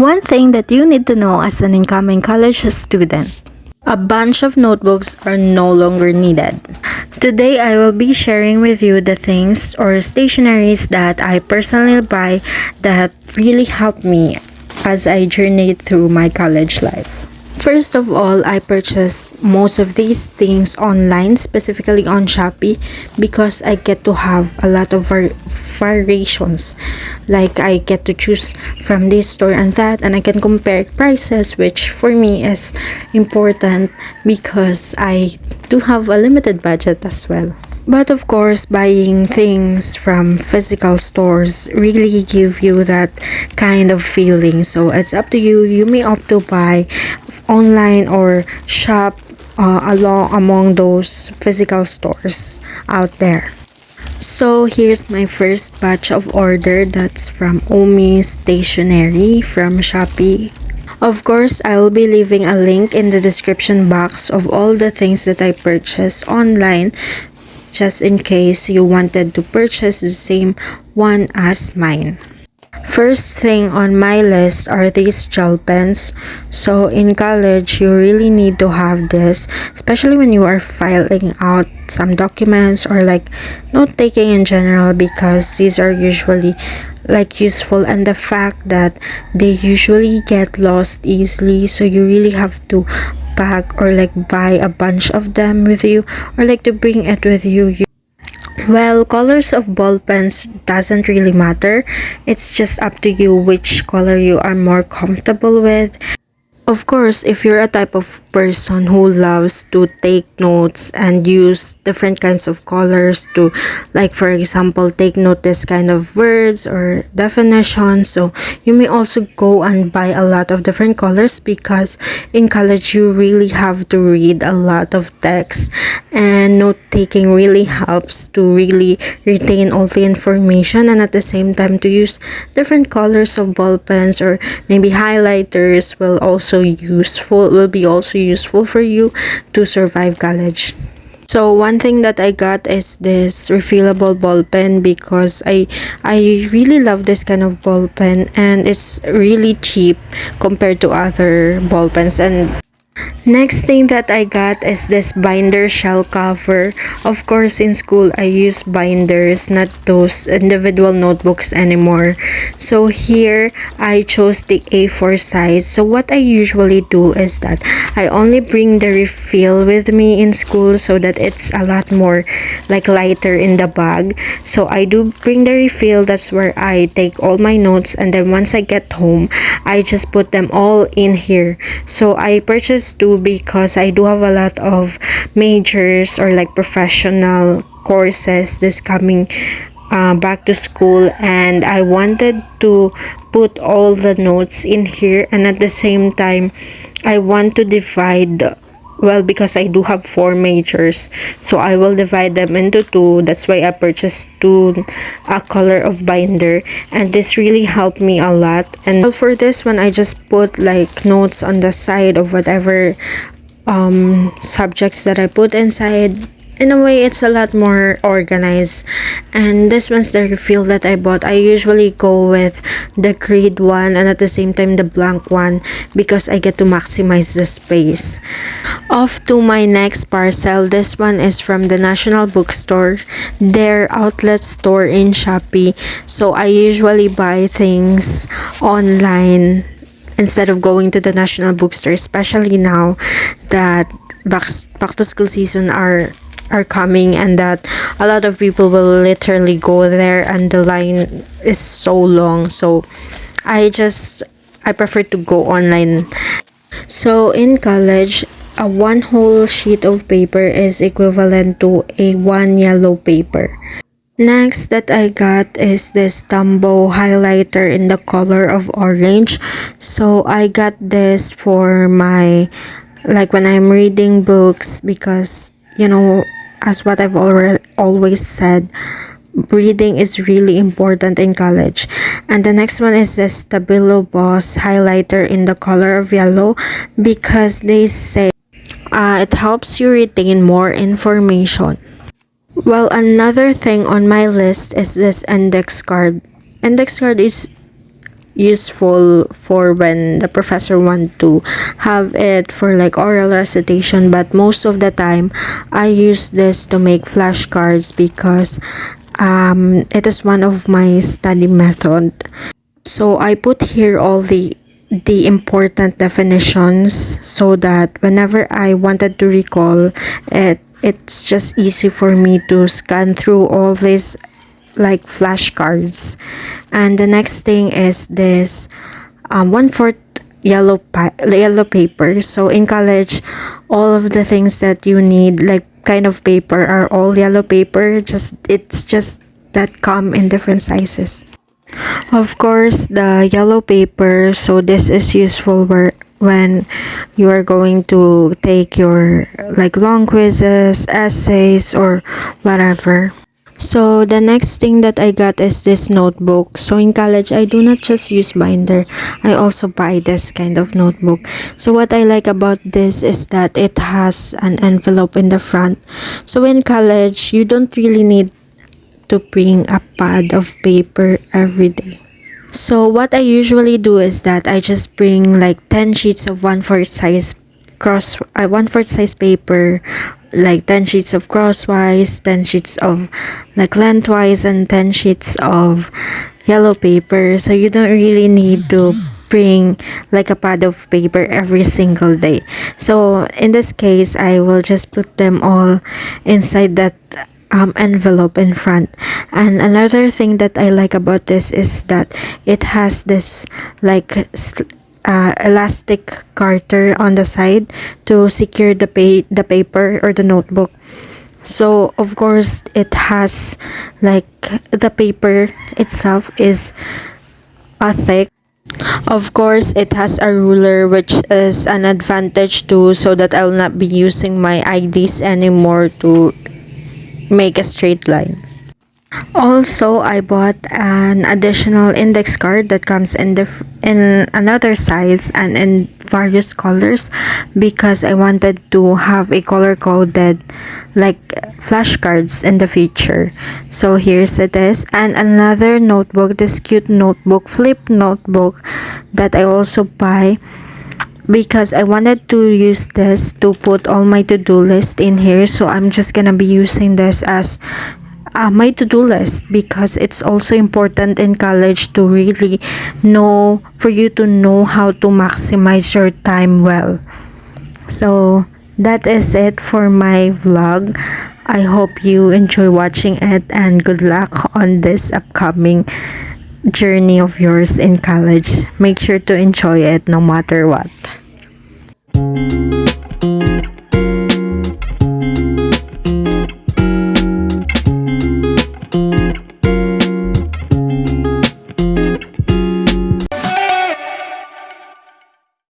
One thing that you need to know as an incoming college student. A bunch of notebooks are no longer needed. Today I will be sharing with you the things or stationaries that I personally buy that really helped me as I journeyed through my college life. First of all, I purchased most of these things online, specifically on Shopee, because I get to have a lot of variations. Like I get to choose from this store and that, and I can compare prices, which for me is important because I do have a limited budget as well. But of course, buying things from physical stores really give you that kind of feeling. So it's up to you. You may opt to buy online or shop along among those physical stores out there. So here's my first batch of order. That's from Omi Stationery from Shopee. Of course, I will be leaving a link in the description box of all the things that I purchased online, just in case you wanted to purchase the same one as mine. First thing on my list are these gel pens. So in college, you really need to have this, especially when you are filing out some documents or like note taking in general, because these are usually like useful, and the fact that they usually get lost easily, so you really have to pack or like buy a bunch of them with you, or like to bring it with you. Well, colors of ball pens doesn't really matter. It's just up to you which color you are more comfortable with. Of course, if you're a type of person who loves to take notes and use different kinds of colors to, like for example, take note this kind of words or definitions, so you may also go and buy a lot of different colors, because in college you really have to read a lot of text, and note taking really helps to really retain all the information, and at the same time to use different colors of ball pens or maybe highlighters will be also useful for you to survive college. So one thing that I got is this refillable ball pen, because I really love this kind of ball pen, and it's really cheap compared to other ball pens. And next thing that I got is this binder shell cover. Of course, in school, I use binders, not those individual notebooks anymore. So here, I chose the A4 size. So what I usually do is that I only bring the refill with me in school, so that it's a lot more like lighter in the bag. So I do bring the refill. That's where I take all my notes, and then once I get home, I just put them all in here. So I purchased two because I do have a lot of majors or like professional courses this coming back to school, and I wanted to put all the notes in here, and at the same time I want to divide, well, because I do have four majors, so I will divide them into two. That's why I purchased two color of binder, and this really helped me a lot. And well, for this one, I just put like notes on the side of whatever subjects that I put inside. In a way, it's a lot more organized. And this one's the refill that I bought. I usually go with the grade one and at the same time the blank one, because I get to maximize the space. Off to my next parcel. This one is from the National Bookstore, their outlet store in Shopee. So I usually buy things online instead of going to the National Bookstore, especially now that back to school season are coming, and that a lot of people will literally go there and the line is so long. So I prefer to go online. So in college, a one whole sheet of paper is equivalent to a one yellow paper. Next that I got is this Tombow highlighter in the color of orange. So I got this for my, like when I'm reading books, because as what I've always said, reading is really important in college. And the next one is the Stabilo Boss highlighter in the color of yellow, because they say it helps you retain more information. Well, another thing on my list is this index card. Index card is useful for when the professor want to have it for like oral recitation, but most of the time I use this to make flashcards because it is one of my study method. So I put here all the important definitions so that whenever I wanted to recall it, it's just easy for me to scan through all these like flashcards. And the next thing is this 1/4 yellow paper. So in college, all of the things that you need like kind of paper are all yellow paper. Just it's just that come in different sizes. Of course, the yellow paper, so this is useful where when you are going to take your like long quizzes, essays, or whatever. So the next thing that I got is this notebook. So in college, I do not just use binder. I also buy this kind of notebook. So what I like about this is that it has an envelope in the front. So in college, you don't really need to bring a pad of paper every day. So what I usually do is that I just bring like 10 sheets of 1/4 size 1/4 size paper, like 10 sheets of crosswise, 10 sheets of like lengthwise, and 10 sheets of yellow paper. So you don't really need to bring like a pad of paper every single day. So in this case, I will just put them all inside that envelope in front. And another thing that I like about this is that it has this like elastic garter on the side to secure the paper or the notebook. So of course it has like the paper itself is thick. Of course, it has a ruler, which is an advantage too, so that I will not be using my IDs anymore to make a straight line. Also, I bought an additional index card that comes in another size and in various colors because I wanted to have a color coded like flashcards in the future. So here's it is, and another notebook, this cute notebook, flip notebook that I also buy because I wanted to use this to put all my to-do list in here. So I'm just gonna be using this as my to-do list because it's also important in college to really know, for you to know how to maximize your time well. So that is it for my vlog. I hope you enjoy watching it and good luck on this upcoming journey of yours in college. Make sure to enjoy it no matter what.